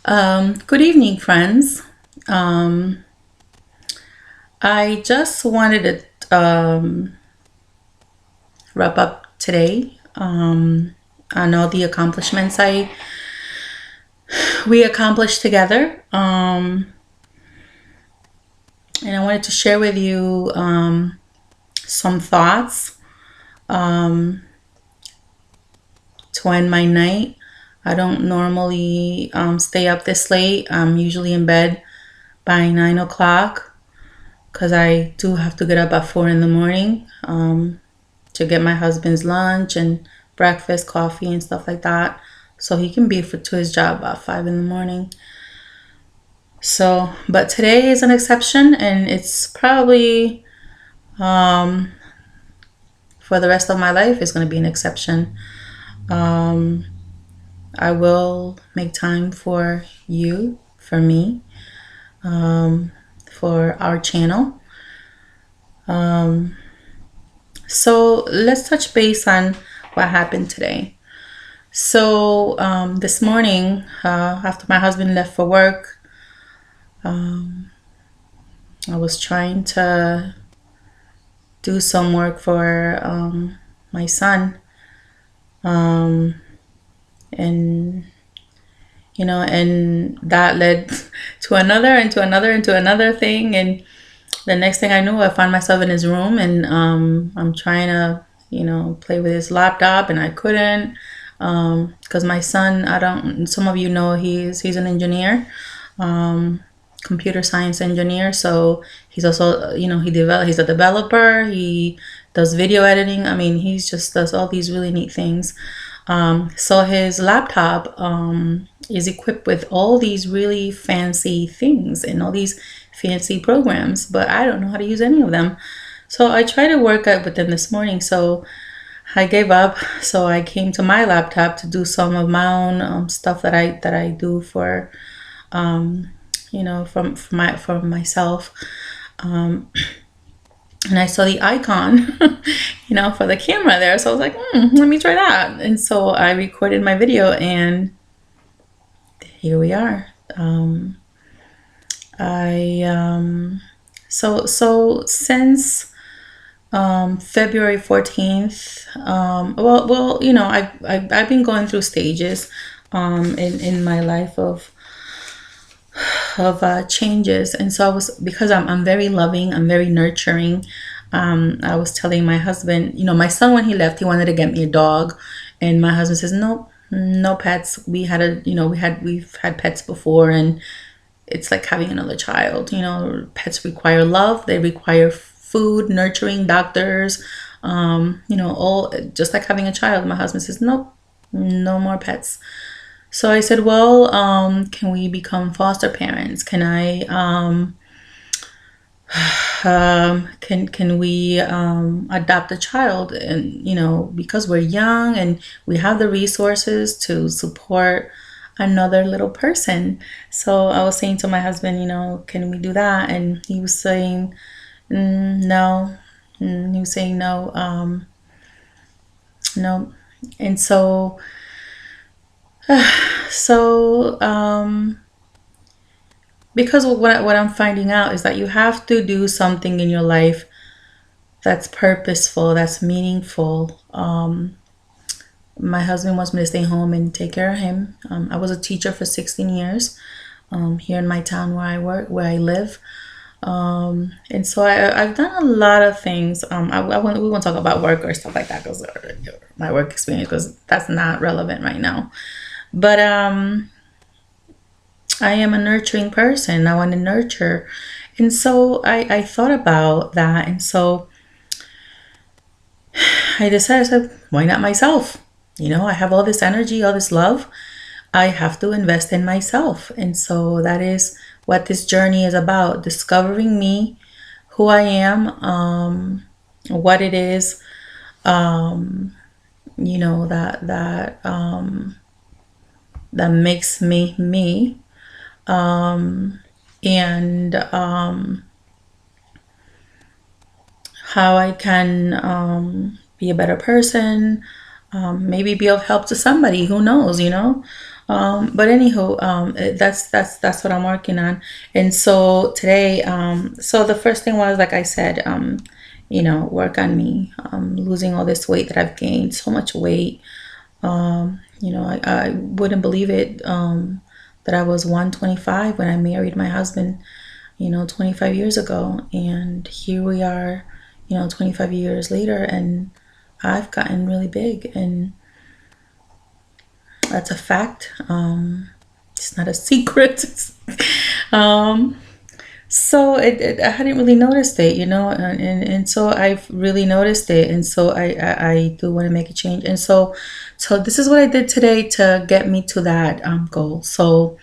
Good evening, friends. Um, I just wanted to wrap up today on all the accomplishments I we accomplished together, and I wanted to share with you some thoughts to end my night. I don't normally stay up this late. I'm usually in bed by 9 o'clock because I do have to get up at 4 in the morning. To get my husband's lunch and breakfast, coffee, and stuff like that, so he can be to his job at 5 in the morning. So, but today is an exception, and it's probably for the rest of my life is going to be an exception. Um, I will make time for you, for me, for our channel. So let's touch base on what happened today. So this morning, after my husband left for work, I was trying to do some work for my son, and and that led to another and to another and to another thing. And the next thing I knew, I found myself in his room, and I'm trying to play with his laptop, and I couldn't, because my son, I don't. Some of you know he's an engineer, computer science engineer. So he's also, he's a developer. He does video editing. I mean, he's just does all these really neat things. So his laptop is equipped with all these really fancy things and all these fancy programs, but I don't know how to use any of them. So I tried to work out with them this morning. So I gave up. So I came to my laptop to do some of my own stuff that I do for from myself. And I saw the icon, for the camera there. So I was like, let me try that. And so I recorded my video, and here we are. So since February 14th, I've been going through stages in my life of changes. And so I was, because I'm very loving, I'm very nurturing. I was telling my husband, my son, when he left, he wanted to get me a dog, and my husband says, nope, no pets. We had we've had pets before, and it's like having another child. Pets require love, they require food, nurturing, doctors, all just like having a child. My husband says, nope, no more pets. So I said, well, can we become foster parents? Can I, can we adopt a child? And, because we're young and we have the resources to support another little person. So I was saying to my husband, can we do that? And he was saying, no. He was saying no, no. And so because what I'm finding out is that you have to do something in your life that's purposeful, that's meaningful. My husband wants me to stay home and take care of him. I was a teacher for 16 years here in my town where I live. And so I've done a lot of things. We won't talk about work or stuff like that, because my work experience, because that's not relevant right now. But I am a nurturing person. I want to nurture. And so I thought about that. And so I said, why not myself? I have all this energy, all this love. I have to invest in myself. And so that is what this journey is about: discovering me, who I am, what it is, that makes me me, and how I can be a better person, maybe be of help to somebody, who knows, But anywho, that's what I'm working on. And so today, so the first thing was, like I said, work on me, losing all this weight that I've gained, so much weight. I wouldn't believe it, that I was 125 when I married my husband, 25 years ago. And here we are, 25 years later, and I've gotten really big, and that's a fact. It's not a secret. um, so I hadn't really noticed it, and so I've really noticed it, and so I do want to make a change, and so this is what I did today to get me to that goal. So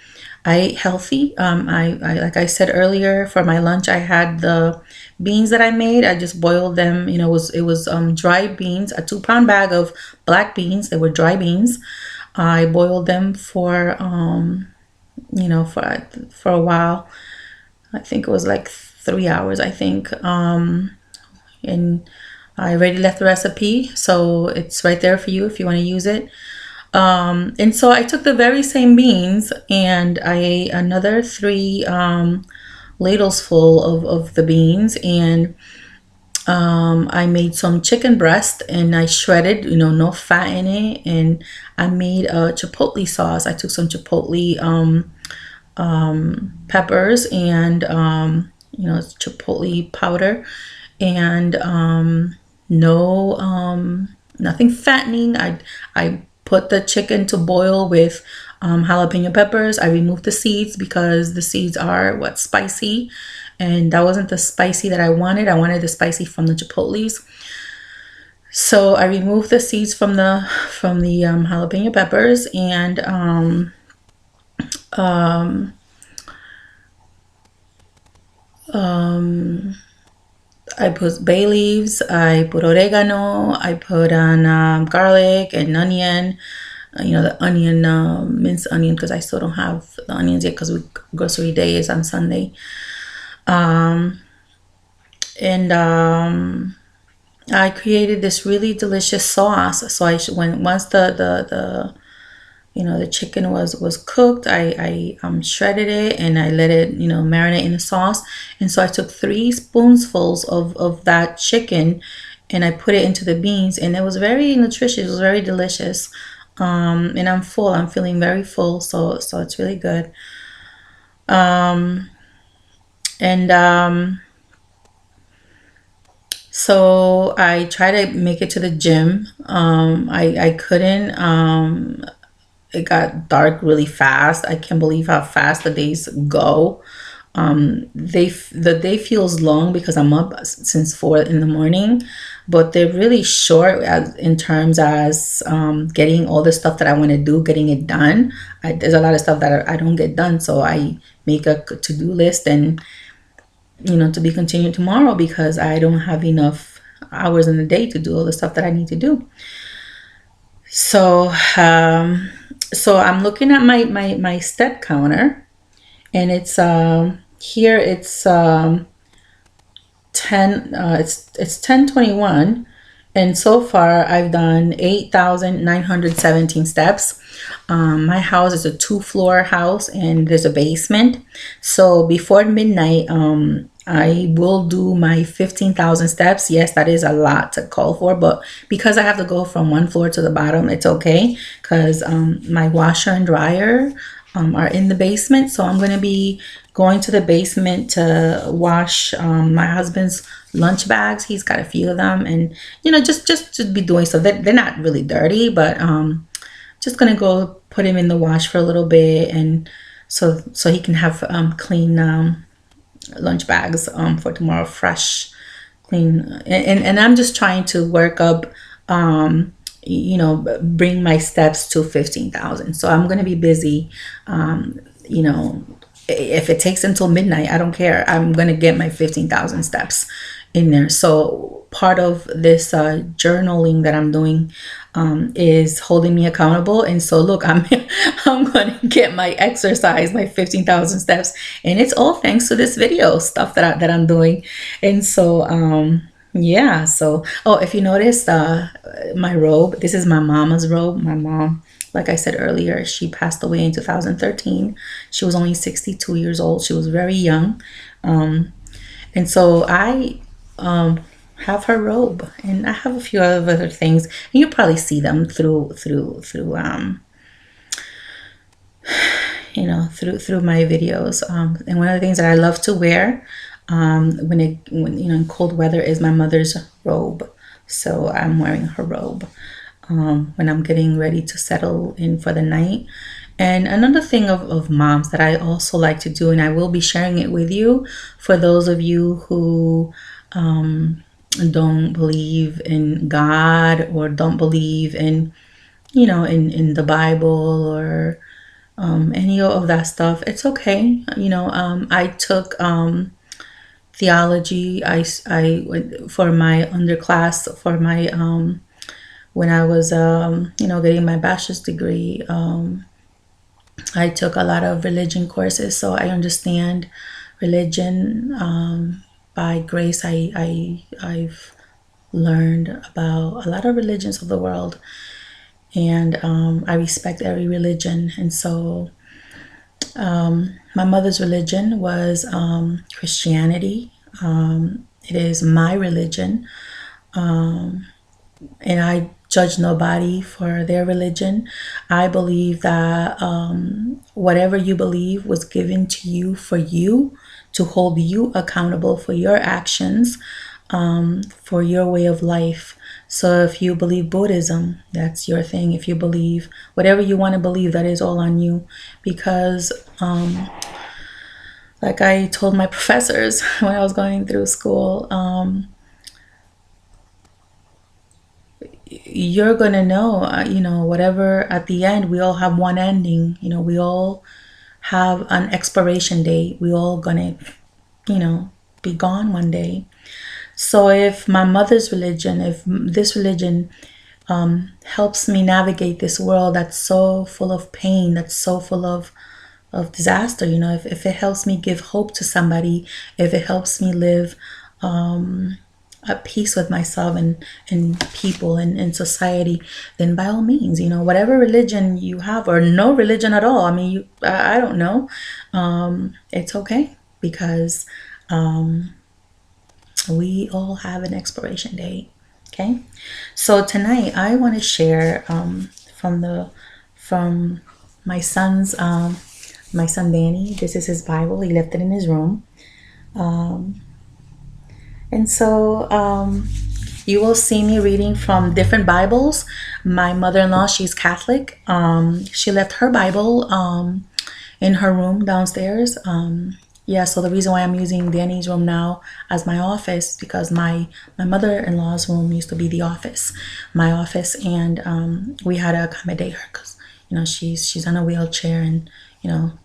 I ate healthy. I like I said earlier, for my lunch I had the beans that I made. I just boiled them. It was dry beans, a 2-pound bag of black beans. They were dry beans. I boiled them for for a while. I think it was like 3 hours, I think. And I already left the recipe, so it's right there for you if you want to use it. And so I took the very same beans and I ate another 3 ladles full of the beans, and I made some chicken breast and I shredded, no fat in it, and I made a chipotle sauce. I took some chipotle peppers and chipotle powder, and no nothing fattening. I put the chicken to boil with jalapeno peppers. I removed the seeds because the seeds are spicy, and that wasn't the spicy that I wanted. I wanted the spicy from the chipotles. So I removed the seeds from the jalapeno peppers, and I put bay leaves, I put oregano, I put on garlic and onion. The onion, minced onion, because I still don't have the onions yet because grocery day is on Sunday. And I created this really delicious sauce. So once the chicken was cooked, I shredded it and I let it marinate in the sauce. And so I took 3 spoonfuls of that chicken and I put it into the beans, and it was very nutritious. It was very delicious. And I'm full. I'm feeling very full. So it's really good. So I try to make it to the gym. I couldn't. It got dark really fast. I can't believe how fast the days go. The day feels long because I'm up since 4 in the morning, but they're really short in terms as getting all the stuff that I want to do, getting it done. There's a lot of stuff that I don't get done, so I make a to-do list and to be continued tomorrow because I don't have enough hours in the day to do all the stuff that I need to do. So I'm looking at my step counter, and it's here it's 10:21, and so far I've done 8,917 steps. My house is a 2-floor house and there's a basement, so before midnight I will do my 15,000 steps. Yes, that is a lot to call for, but because I have to go from 1 floor to the bottom, it's okay because my washer and dryer are in the basement. So I'm going to be going to the basement to wash my husband's lunch bags. He's got a few of them, and just to be doing so. They're not really dirty, but just going to go put him in the wash for a little bit, and so he can have clean lunch bags for tomorrow, fresh, clean. And I'm just trying to work up, bring my steps to 15,000. So I'm going to be busy. If it takes until midnight, I don't care. I'm going to get my 15,000 steps in there. So part of this journaling that I'm doing is holding me accountable. And so look, I'm going to get my exercise, my 15,000 steps, and it's all thanks to this video stuff that I'm doing. And so yeah, so if you noticed my robe, this is my mama's robe. My mom like I said earlier, she passed away in 2013. She was only 62 years old. She was very young. And so I have her robe, and I have a few other things. And you probably see them through my videos. And one of the things that I love to wear when in cold weather is my mother's robe. So I'm wearing her robe when I'm getting ready to settle in for the night. And another thing of moms that I also like to do, and I will be sharing it with you for those of you who don't believe in God, or don't believe in, in the Bible, or any of that stuff. It's okay. I took theology. I went for my underclass, for my when I was getting my bachelor's degree. I took a lot of religion courses, so I understand religion. By grace, I've learned about a lot of religions of the world, and I respect every religion. And so my mother's religion was Christianity. It is my religion, and I judge nobody for their religion. I believe that whatever you believe was given to you to hold you accountable for your actions, for your way of life. So if you believe Buddhism, that's your thing. If you believe whatever you want to believe, that is all on you. Because like I told my professors when I was going through school, you're gonna know, whatever. At the end, we all have one ending. We all have an expiration date. We all gonna, be gone one day. So if my mother's religion, if this religion helps me navigate this world that's so full of pain, that's so full of disaster, if it helps me give hope to somebody, if it helps me live at peace with myself and people and in society, then by all means, whatever religion you have, or no religion at all. I mean, I don't know. It's okay, because we all have an expiration date. Okay. So tonight I want to share from my son's my son Danny. This is his Bible. He left it in his room. And so you will see me reading from different Bibles. My mother-in-law, she's Catholic. She left her Bible in her room downstairs. So the reason why I'm using Danny's room now as my office, because my mother-in-law's room used to be the office, my office, and we had to accommodate her because she's on a wheelchair, and not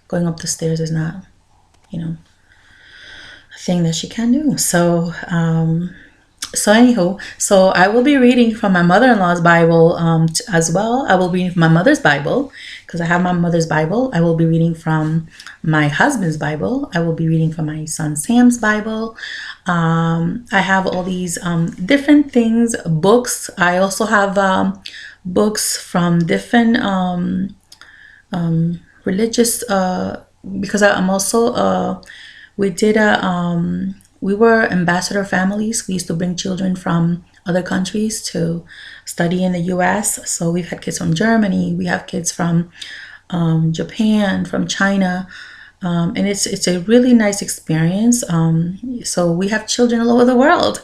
going up the stairs is not thing that she can do. So anywho, so I will be reading from my mother-in-law's Bible as well. I will be reading from my mother's Bible because I have my mother's Bible. I will be reading from my husband's Bible. I will be reading from my son Sam's Bible. I have all these different things, books. I also have books from different religious because I'm also we were ambassador families. We used to bring children from other countries to study in the US. So we've had kids from Germany, we have kids from Japan, from China, and it's a really nice experience. So we have children all over the world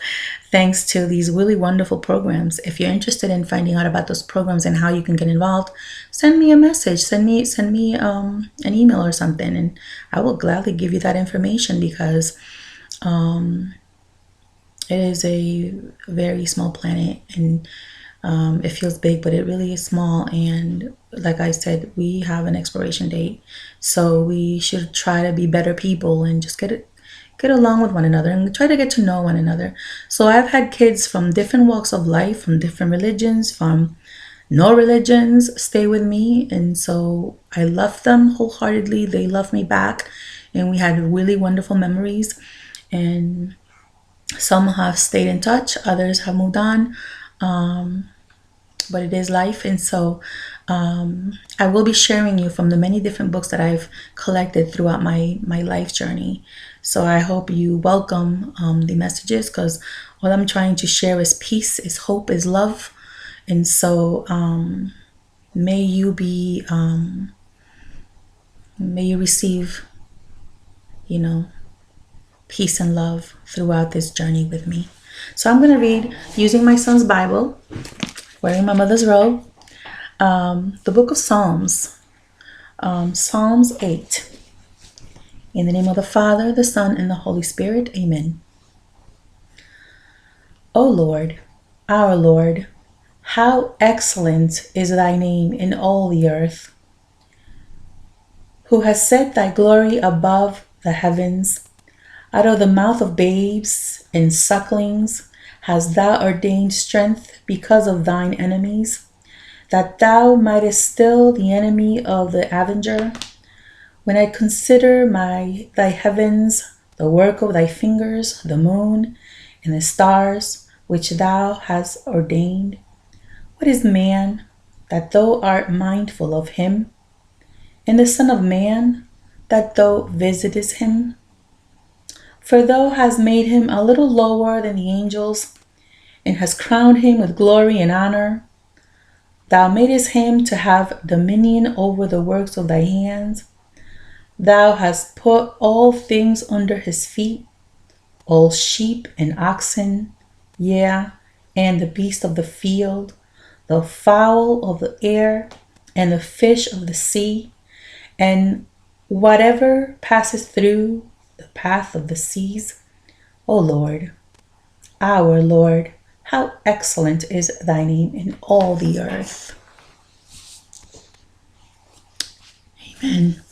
thanks to these really wonderful programs. If you're interested in finding out about those programs and how you can get involved, send me a message, send me an email or something, and I will gladly give you that information, because it is a very small planet, and it feels big, but it really is small. And like I said, we have an expiration date, so we should try to be better people and just get along with one another and try to get to know one another. So I've had kids from different walks of life, from different religions, from no religions, stay with me, and so I love them wholeheartedly. They love me back, and we had really wonderful memories. And some have stayed in touch, others have moved on. but it is life. And so I will be sharing you from the many different books that I've collected throughout my life journey. So I hope you welcome the messages, because all I'm trying to share is peace, is hope, is love. And so may you be, may you receive, peace and love throughout this journey with me. So I'm going to read, using my son's Bible, wearing my mother's robe, the book of Psalms, Psalms 8. In the name of the Father, the Son, and the Holy Spirit, amen. O Lord, our Lord, how excellent is thy name in all the earth, who has set thy glory above the heavens. Out of the mouth of babes and sucklings hast thou ordained strength because of thine enemies, that thou mightest still the enemy of the avenger. When I consider thy heavens, the work of thy fingers, the moon and the stars which thou hast ordained, what is man that thou art mindful of him, and the Son of Man that thou visitest him? For thou hast made him a little lower than the angels, and hast crowned him with glory and honor. Thou madest him to have dominion over the works of thy hands. Thou hast put all things under his feet, all sheep and oxen, yea, and the beast of the field, the fowl of the air, and the fish of the sea, and whatever passes through the path of the seas. O Lord, our Lord, how excellent is thy name in all the earth. Amen.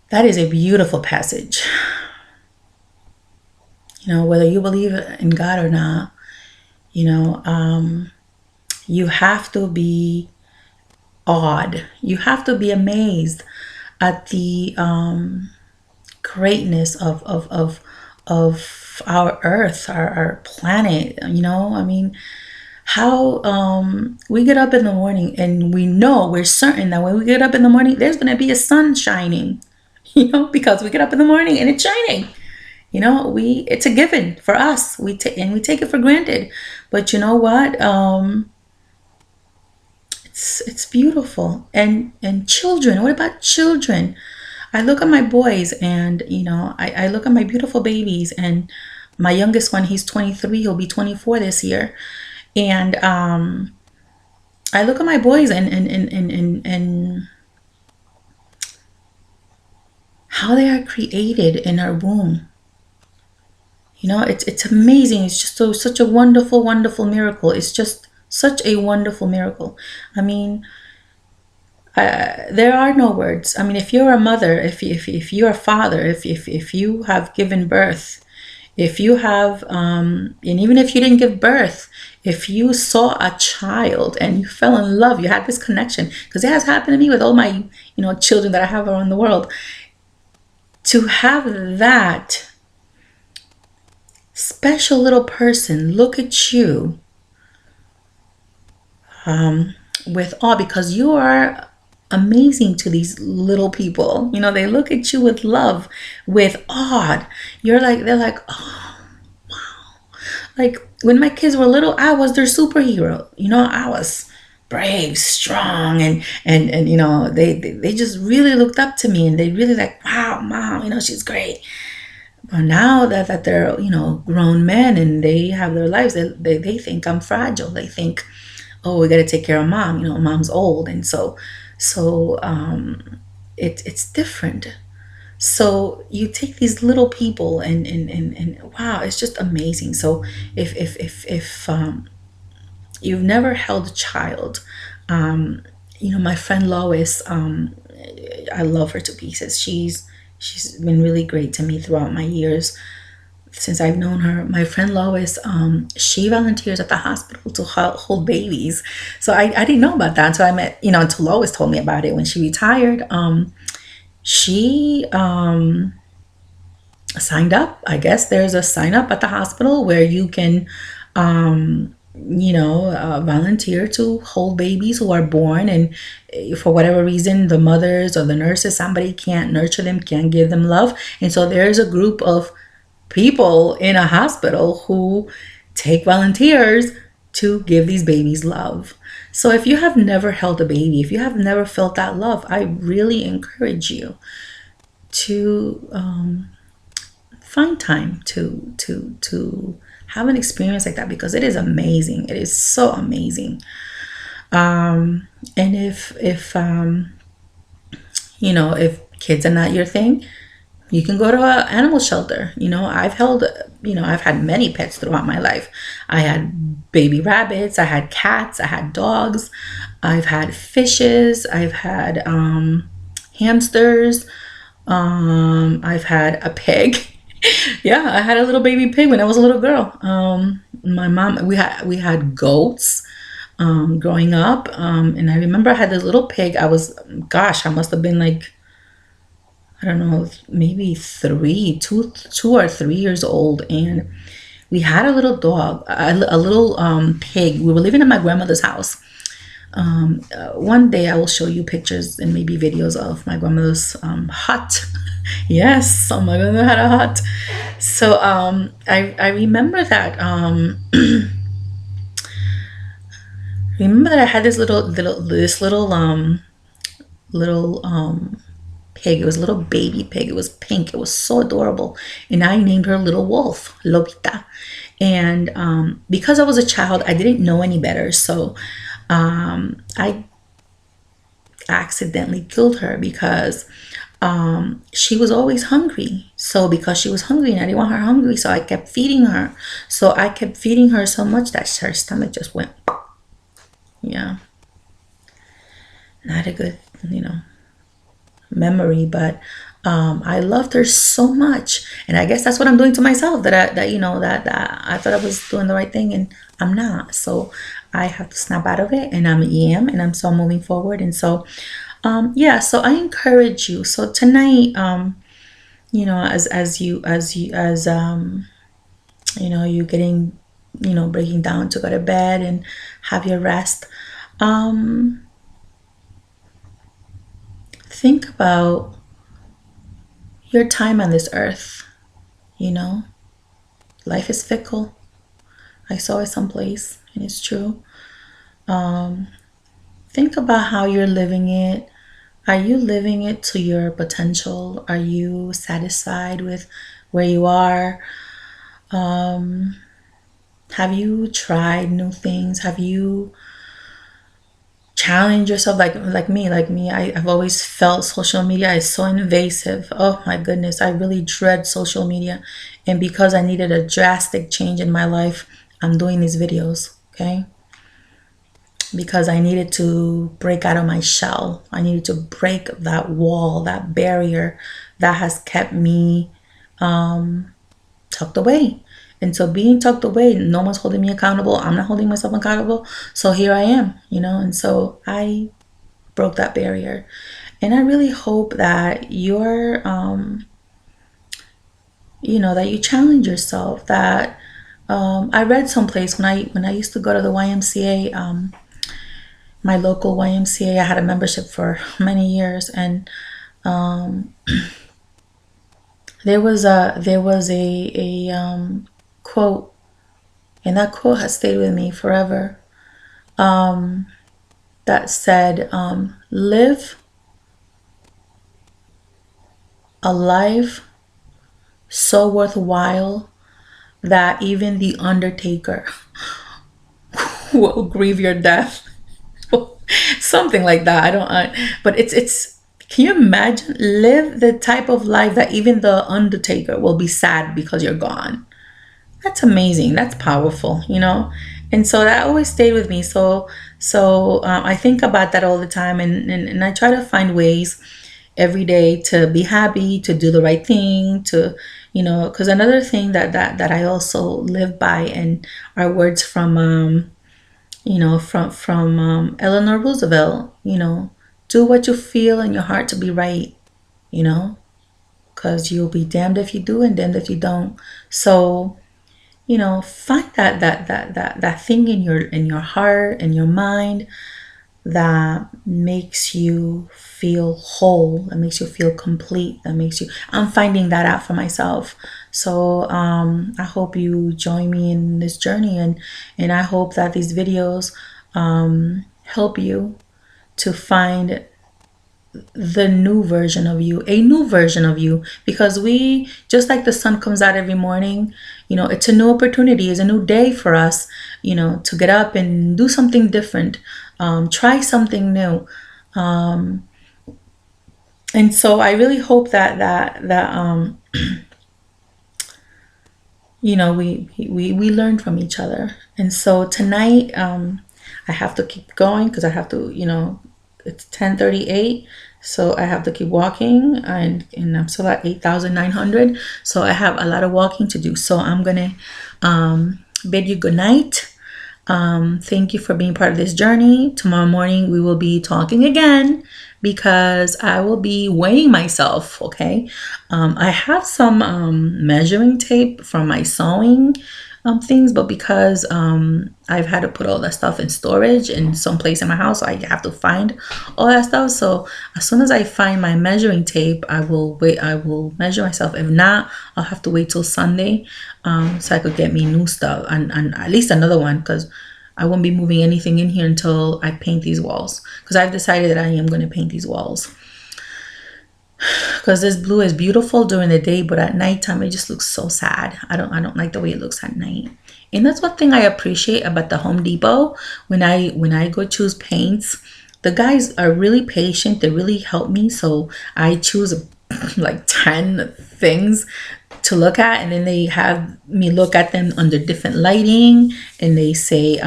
That is a beautiful passage. Whether you believe in God or not, you have to be awed. You have to be amazed at the greatness of our earth, our planet. How we get up in the morning and we're certain that when we get up in the morning there's going to be a sun shining, because we get up in the morning and it's shining. It's a given for us. We take it for granted. But you know what? It's beautiful. And children, what about children? I look at my boys and, I look at my beautiful babies, and my youngest one, he's 23, he'll be 24 this year. And I look at my boys and how they are created in our womb. It's amazing. It's just such a wonderful, wonderful miracle. It's just such a wonderful miracle. There are no words. If you're a mother, if you're a father, if you have given birth, if you have, and even if you didn't give birth, if you saw a child and you fell in love, you had this connection, because it has happened to me with all my, children that I have around the world. To have that special little person look at you with awe, because you are amazing to these little people. They look at you with love, with awe. They're like, oh, wow. Like when my kids were little, I was their superhero. I was brave, strong, and they just really looked up to me, and they really like, wow, mom, she's great. But now that they're, grown men and they have their lives, they think I'm fragile. They think, oh, we got to take care of mom. Mom's old. And so it's different. So you take these little people and wow, it's just amazing. So if you've never held a child, my friend Lois, I love her to pieces. She's been really great to me throughout my years since I've known her. My friend Lois, she volunteers at the hospital to hold babies. So I didn't know about that until I met, until Lois told me about it when she retired. She signed up. I guess there's a sign up at the hospital where you can volunteer to hold babies who are born, and for whatever reason, the mothers or the nurses, somebody can't nurture them, can't give them love. And so there's a group of people in a hospital who take volunteers to give these babies love. So if you have never held a baby, if you have never felt that love, I really encourage you to find time to have an experience like that, because it is amazing. It is so amazing. And if kids are not your thing, you can go to an animal shelter. I've had many pets throughout my life. I had baby rabbits, I had cats, I had dogs, I've had fishes, I've had hamsters, I've had a pig. Yeah, I had a little baby pig when I was a little girl. My mom, we had goats growing up, and I remember I had this little pig. I must have been like, I don't know, maybe 2 or 3 years old, and we had a little dog, a little pig. We were living in my grandmother's house. One day I will show you pictures and maybe videos of my grandmother's hut. Yes, oh my grandmother had a hut. So I remember that. Remember that I had this little pig. It was a little baby pig. It was pink. It was so adorable. And I named her Little Wolf, Lobita. And because I was a child, I didn't know any better. So I accidentally killed her because she was always hungry. So because she was hungry and I didn't want her hungry, so I kept feeding her. So I kept feeding her so much that her stomach just went, yeah. Not a good, memory, but I loved her so much, and I guess that's what I'm doing to myself. That I thought I was doing the right thing, and I'm not. So I have to snap out of it, and I'm so moving forward, and so yeah. So I encourage you. So tonight, you getting, breaking down to go to bed and have your rest. Think about your time on this earth. Life is fickle. I saw it someplace, and it's true. Think about how you're living it. Are you living it to your potential? Are you satisfied with where you are? Have you tried new things? Have you challenged yourself like me? I've always felt social media is so invasive. Oh my goodness, I really dread social media. And because I needed a drastic change in my life, I'm doing these videos, okay? Because I needed to break out of my shell. I needed to break that wall, that barrier that has kept me tucked away. And so being tucked away, no one's holding me accountable. I'm not holding myself accountable. So here I am, and so I broke that barrier. And I really hope that that you challenge yourself. That I read someplace when I used to go to the YMCA, my local YMCA. I had a membership for many years, and there was a quote, and that quote has stayed with me forever. That said, live a life so worthwhile that even the undertaker will grieve your death. Something like that. But it's can you imagine, live the type of life that even the undertaker will be sad because you're gone? That's amazing. That's powerful, and so that always stayed with me. So I think about that all the time, and I try to find ways every day to be happy, to do the right thing, to because another thing that I also live by, and are words from Eleanor Roosevelt. Do what you feel in your heart to be right, because you'll be damned if you do and damned if you don't. So you know, find that thing in your heart and your mind that makes you feel whole, that makes you feel complete, that makes you, I'm finding that out for myself. So I hope you join me in this journey, and I hope that these videos help you to find the new version of you, a new version of you, because we, just like the sun comes out every morning, you know, it's a new opportunity, it's a new day for us, you know, to get up and do something different, try something new. And so I really hope that you know, we learn from each other. And so tonight, I have to keep going because I have to, you know, it's 10:38, so I have to keep walking, and I'm still at 8,900, so I have a lot of walking to do. So I'm gonna bid you good night. Thank you for being part of this journey. Tomorrow morning we will be talking again because I will be weighing myself. Okay. I have some measuring tape from my sewing things, but because I've had to put all that stuff in storage in some place in my house, so I have to find all that stuff. So as soon as I find my measuring tape, I will wait. I will measure myself. If not, I'll have to wait till Sunday, so I could get me new stuff and at least another one, because I won't be moving anything in here until I paint these walls, because I've decided that I am going to paint these walls, because this blue is beautiful during the day, but at nighttime it just looks so sad. I don't like the way it looks at night. And that's one thing I appreciate about the Home Depot. When I go choose paints, the guys are really patient. They really help me. So I choose like 10 things to look at, and then they have me look at them under different lighting, and they say,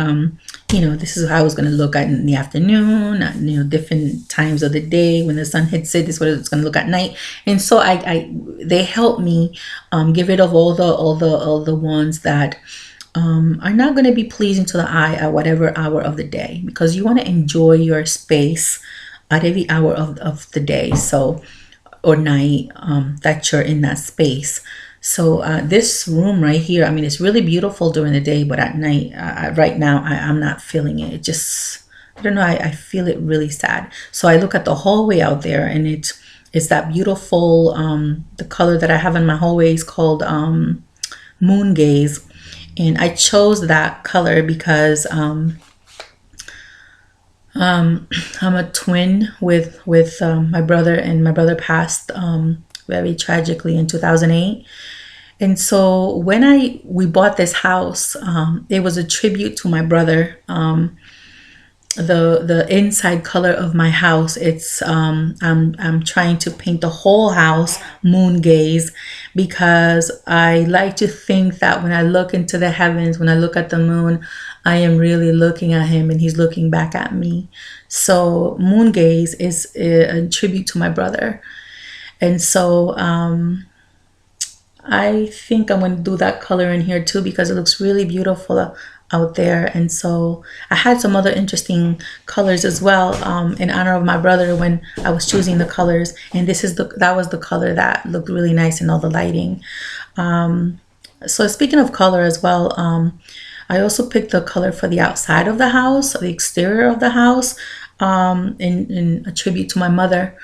you know, this is how I was going to look at in the afternoon, you know, different times of the day when the sun hits it, this is what it's going to look at night. And so they help me get rid of all the ones that are not going to be pleasing to the eye at whatever hour of the day, because you want to enjoy your space at every hour of the day, so, or night, that you're in that space. So this room right here, I mean, it's really beautiful during the day, but at night, right now, I'm not feeling it. It just, I don't know, I feel it really sad. So I look at the hallway out there, and it's that beautiful, the color that I have in my hallway is called moon gaze. And I chose that color because I'm a twin with my brother, and my brother passed very tragically in 2008. And so when we bought this house, it was a tribute to my brother. The inside color of my house, it's I'm trying to paint the whole house moon gaze, because I like to think that when I look into the heavens, when I look at the moon, I am really looking at him and he's looking back at me. So moon gaze is a tribute to my brother. And so I think I'm going to do that color in here too, because it looks really beautiful out there. And so I had some other interesting colors as well, in honor of my brother when I was choosing the colors. And that was the color that looked really nice in all the lighting. So speaking of color as well, I also picked the color for the outside of the house, the exterior of the house, in a tribute to my mother.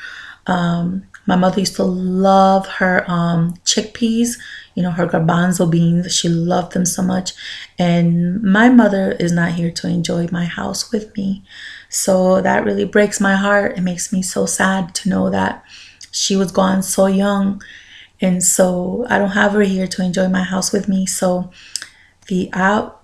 My mother used to love her chickpeas, you know, her garbanzo beans. She loved them so much. And my mother is not here to enjoy my house with me. So that really breaks my heart. It makes me so sad to know that she was gone so young. And so I don't have her here to enjoy my house with me. So the out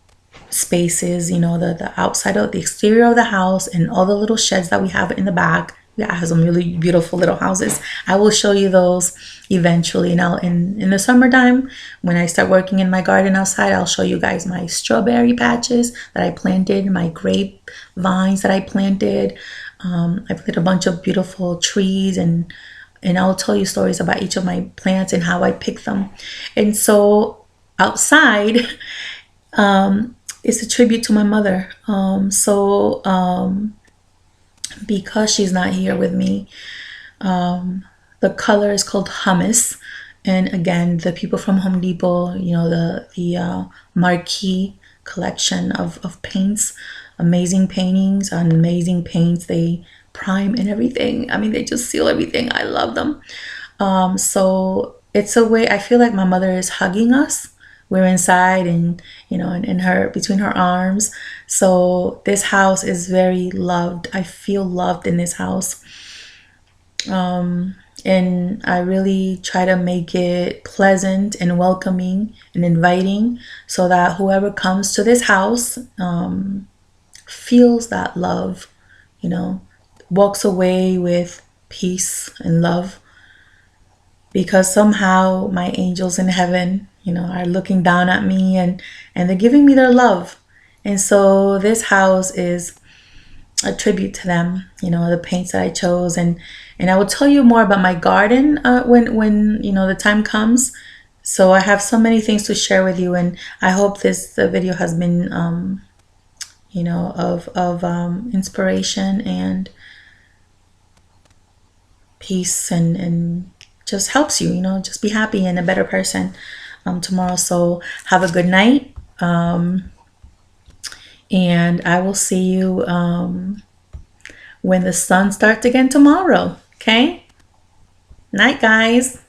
spaces, you know, the outside of the exterior of the house, and all the little sheds that we have in the back. Yeah, I have some really beautiful little houses. I will show you those eventually. Now in the summertime, when I start working in my garden outside, I'll show you guys my strawberry patches that I planted, my grape vines that I planted. I planted a bunch of beautiful trees, and I'll tell you stories about each of my plants and how I pick them. And so outside, it's a tribute to my mother. Because she's not here with me, the color is called hummus, And again, the people from Home Depot, you know, the marquee collection of paints, amazing paintings, amazing paints. They prime and everything. I mean, they just seal everything. I love them. So it's a way, I feel like my mother is hugging us. We're inside and, you know, in her, between her arms. So this house is very loved. I feel loved in this house. And I really try to make it pleasant and welcoming and inviting so that whoever comes to this house feels that love, you know, walks away with peace and love, because somehow my angels in heaven, you know, are looking down at me and they're giving me their love. And so this house is a tribute to them, you know, the paints that I chose. And I will tell you more about my garden when you know the time comes. So I have so many things to share with you, and I hope this video has been you know, of inspiration and peace, and just helps you, you know, just be happy and a better person tomorrow. So have a good night, and I will see you when the sun starts again tomorrow. Okay? Night, guys.